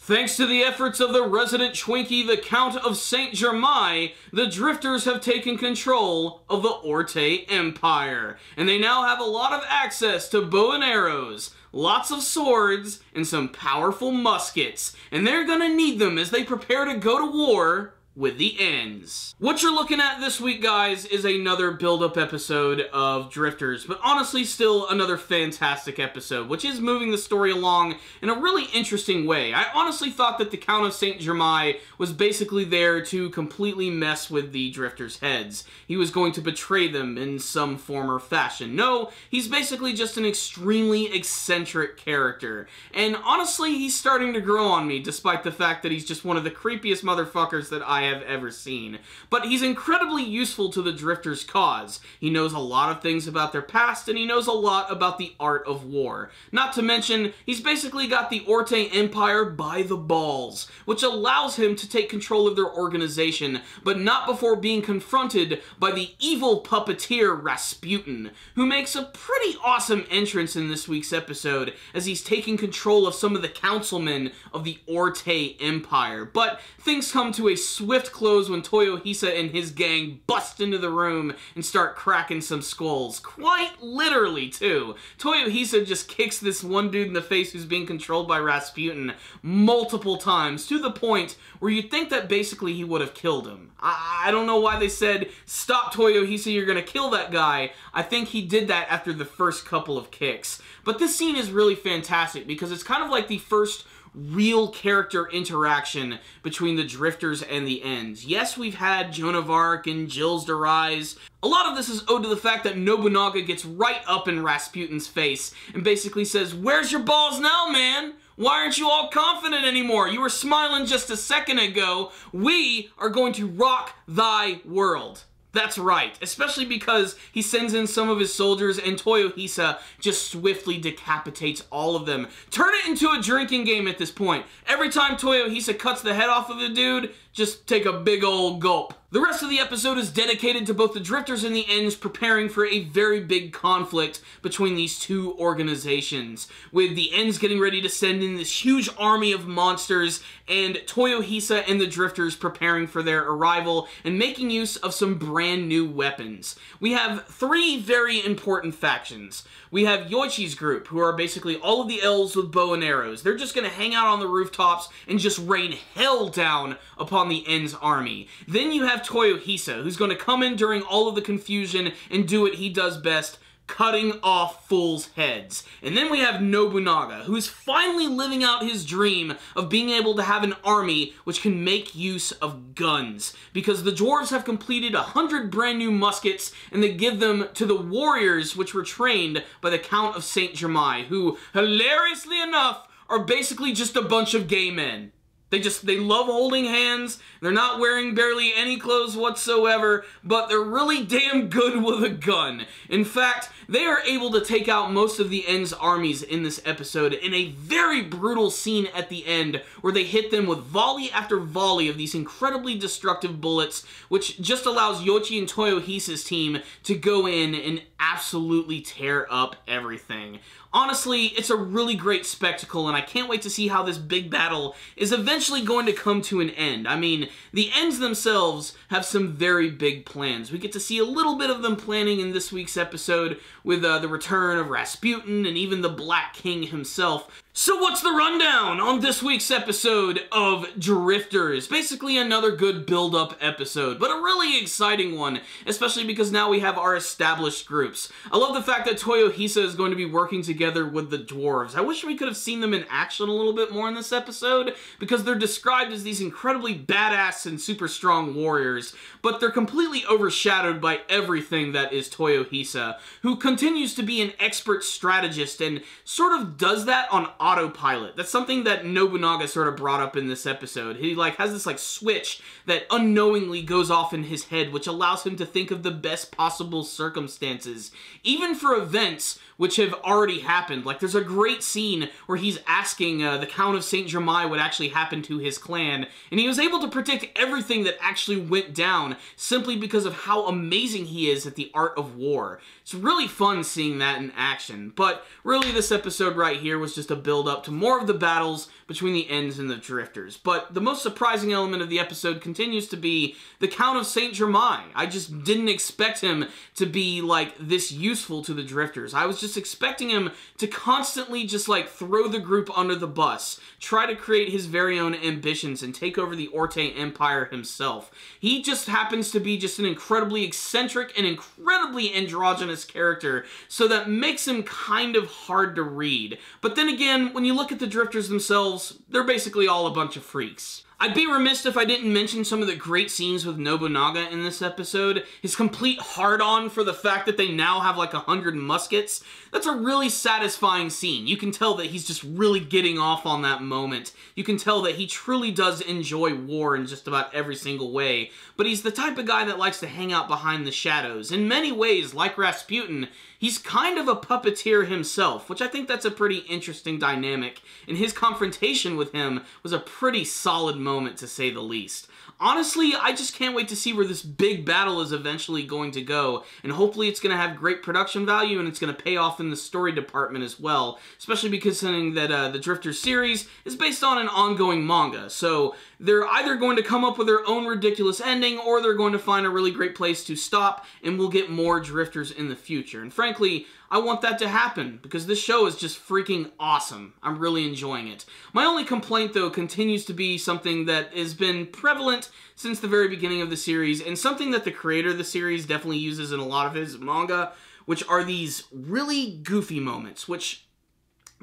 Thanks to the efforts of the resident Twinkie, the Count of Saint Germain, the Drifters have taken control of the Orte Empire, and they now have a lot of access to bow and arrows, lots of swords, and some powerful muskets, and they're gonna need them as they prepare to go to war with the Ends. What you're looking at this week, guys, is another build-up episode of Drifters, but honestly still another fantastic episode, which is moving the story along in a really interesting way. I honestly thought that the Count of Saint Germain was basically there to completely mess with the Drifters' heads. He was going to betray them in some form or fashion. No, he's basically just an extremely eccentric character, and honestly, he's starting to grow on me, despite the fact that he's just one of the creepiest motherfuckers that I have ever seen. But he's incredibly useful to the Drifters' cause. He knows a lot of things about their past, and he knows a lot about the art of war. Not to mention, he's basically got the Orte Empire by the balls, which allows him to take control of their organization, but not before being confronted by the evil puppeteer Rasputin, who makes a pretty awesome entrance in this week's episode, as he's taking control of some of the councilmen of the Orte Empire. But things come to a swift close when Toyohisa and his gang bust into the room and start cracking some skulls. Quite literally, too. Toyohisa just kicks this one dude in the face who's being controlled by Rasputin multiple times, to the point where you'd think that basically he would have killed him. I don't know why they said, "Stop, Toyohisa, you're gonna kill that guy." I think he did that after the first couple of kicks. But this scene is really fantastic because it's kind of like the first real character interaction between the Drifters and the Ends. Yes, we've had Joan of Arc and Jill's de Rise. A lot of this is owed to the fact that Nobunaga gets right up in Rasputin's face and basically says, "Where's your balls now, man? Why aren't you all confident anymore? You were smiling just a second ago. We are going to rock thy world." That's right, especially because he sends in some of his soldiers and Toyohisa just swiftly decapitates all of them. Turn it into a drinking game at this point. Every time Toyohisa cuts the head off of the dude, just take a big old gulp. The rest of the episode is dedicated to both the Drifters and the Ends preparing for a very big conflict between these two organizations, with the Ends getting ready to send in this huge army of monsters, and Toyohisa and the Drifters preparing for their arrival and making use of some brand new weapons. We have three very important factions. We have Yoichi's group, who are basically all of the elves with bow and arrows. They're just going to hang out on the rooftops and just rain hell down upon the Ends army. Then you have Toyohisa, who's going to come in during all of the confusion and do what he does best, cutting off fools' heads. And then we have Nobunaga, who's finally living out his dream of being able to have an army which can make use of guns, because the dwarves have completed 100 brand new muskets, and they give them to the warriors which were trained by the Count of Saint Germain, who, hilariously enough, are basically just a bunch of gay men. They love holding hands, they're not wearing barely any clothes whatsoever, but they're really damn good with a gun. In fact, they are able to take out most of the Ends armies in this episode in a very brutal scene at the end, where they hit them with volley after volley of these incredibly destructive bullets, which just allows Yoichi and Toyohisa's team to go in and absolutely tear up everything. Honestly, it's a really great spectacle, and I can't wait to see how this big battle is eventually going to come to an end. I mean, the Ends themselves have some very big plans. We get to see a little bit of them planning in this week's episode with the return of Rasputin and even the Black King himself. So what's the rundown on this week's episode of Drifters? Basically another good build-up episode, but a really exciting one, especially because now we have our established groups. I love the fact that Toyohisa is going to be working together with the dwarves. I wish we could have seen them in action a little bit more in this episode, because they're described as these incredibly badass and super strong warriors, but they're completely overshadowed by everything that is Toyohisa, who continues to be an expert strategist and sort of does that on autopilot. That's something that Nobunaga sort of brought up in this episode. He has this switch that unknowingly goes off in his head, which allows him to think of the best possible circumstances, even for events which have already happened. Like, there's a great scene where he's asking the Count of Saint Germain what actually happened to his clan, and he was able to predict everything that actually went down simply because of how amazing he is at the art of war. It's really fun seeing that in action, but really this episode right here was just a build build up to more of the battles between the Ends and the Drifters. But the most surprising element of the episode continues to be the Count of Saint Germain. I just didn't expect him to be, like, this useful to the Drifters. I was just expecting him to constantly just, like, throw the group under the bus, try to create his very own ambitions, and take over the Orte Empire himself. He just happens to be just an incredibly eccentric and incredibly androgynous character, so that makes him kind of hard to read. But then again, when you look at the Drifters themselves, they're basically all a bunch of freaks. I'd be remiss if I didn't mention some of the great scenes with Nobunaga in this episode. His complete hard-on for the fact that they now have like 100 muskets. That's a really satisfying scene. You can tell that he's just really getting off on that moment. You can tell that he truly does enjoy war in just about every single way. But he's the type of guy that likes to hang out behind the shadows. In many ways, like Rasputin, he's kind of a puppeteer himself, which I think that's a pretty interesting dynamic. And his confrontation with him was a pretty solid moment, to say the least. Honestly, I just can't wait to see where this big battle is eventually going to go, and hopefully it's going to have great production value and it's going to pay off in the story department as well, especially because considering that the Drifters series is based on an ongoing manga, so they're either going to come up with their own ridiculous ending or they're going to find a really great place to stop and we'll get more Drifters in the future. And frankly, I want that to happen because this show is just freaking awesome. I'm really enjoying it. My only complaint, though, continues to be something that has been prevalent since the very beginning of the series, and something that the creator of the series definitely uses in a lot of his manga, which are these really goofy moments, which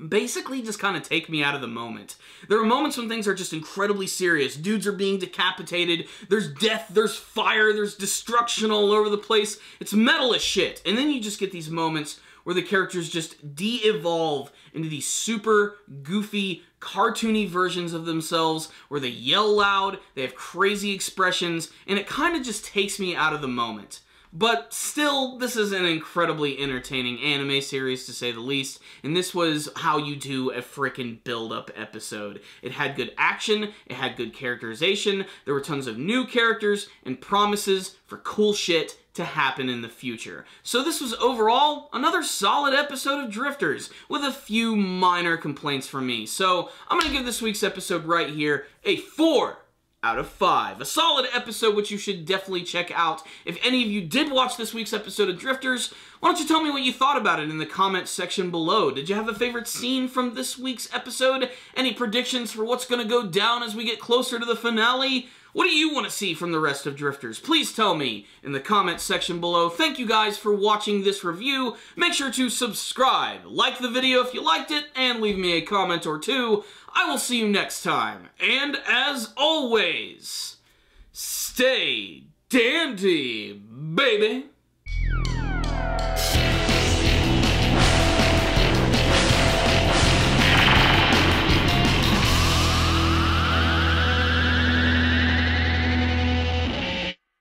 basically just kind of take me out of the moment. There are moments when things are just incredibly serious. Dudes are being decapitated, there's death, there's fire, there's destruction all over the place. It's metal as shit. And then you just get these moments where the characters just de-evolve into these super goofy, cartoony versions of themselves, where they yell loud, they have crazy expressions, and it kind of just takes me out of the moment. But still, this is an incredibly entertaining anime series, to say the least, and this was how you do a frickin' build-up episode. It had good action, it had good characterization, there were tons of new characters, and promises for cool shit to happen in the future. So this was overall another solid episode of Drifters, with a few minor complaints from me. So I'm going to give this week's episode right here a 4 out of 5. A solid episode which you should definitely check out. If any of you did watch this week's episode of Drifters, why don't you tell me what you thought about it in the comments section below. Did you have a favorite scene from this week's episode? Any predictions for what's going to go down as we get closer to the finale? What do you want to see from the rest of Drifters? Please tell me in the comments section below. Thank you guys for watching this review. Make sure to subscribe, like the video if you liked it, and leave me a comment or two. I will see you next time. And as always, stay dandy, baby.